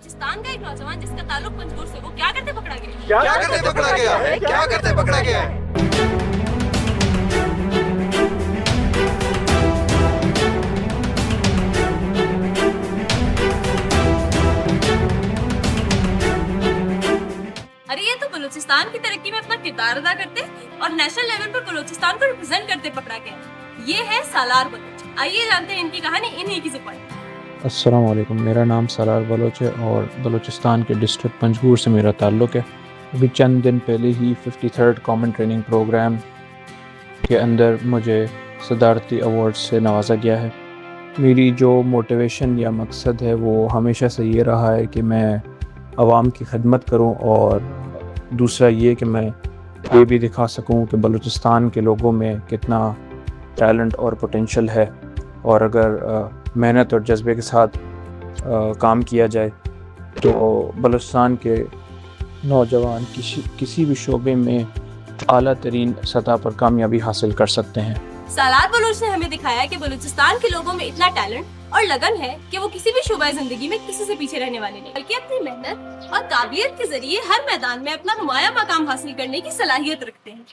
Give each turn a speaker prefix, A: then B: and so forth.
A: बलूचिस्तान का एक नौजवान जिसका ताल्लुक पंजगुर से, वो क्या करते पकड़ा गया?
B: क्या करते पकड़ा गया है? क्या करते पकड़ा गया है?
A: अरे ये तो बलूचिस्तान की तरक्की में अपना किरदार अदा करते और नेशनल लेवल पर बलूचिस्तान को रिप्रेजेंट करते पकड़ा गया। ये है सालार बलूच। आइए जानते हैं इनकी कहानी इन्हीं की जुबान।
C: अस्सलाम वालेकुम, मेरा नाम सालार बलोच है और बलूचिस्तान के डिस्ट्रिक्ट पंजगुर से मेरा ताल्लुक़ है। अभी चंद दिन पहले ही 53rd कॉमन ट्रेनिंग प्रोग्राम के अंदर मुझे सदारती अवार्ड से नवाजा गया है। मेरी जो मोटिवेशन या मकसद है वो हमेशा से ये रहा है कि मैं आवाम की खिदमत करूं और दूसरा ये कि मैं ये भी दिखा सकूं कि बलूचिस्तान के लोगों में कितना टैलेंट और पोटेंशियल है, और अगर मेहनत और जज्बे के साथ काम किया जाए तो बलूचिस्तान के नौजवान किसी भी शोबे में आला तरीन सतह पर कामयाबी हासिल कर सकते हैं।
A: सालार बलूच ने हमें दिखाया कि बलूचिस्तान के लोगों में इतना टैलेंट और लगन है कि वो किसी भी शोबा जिंदगी में किसी से पीछे रहने वाले नहीं, बल्कि अपनी मेहनत और काबिलियत के जरिए हर मैदान में अपना नुमाया मकाम हासिल करने की सलाहियत रखते हैं।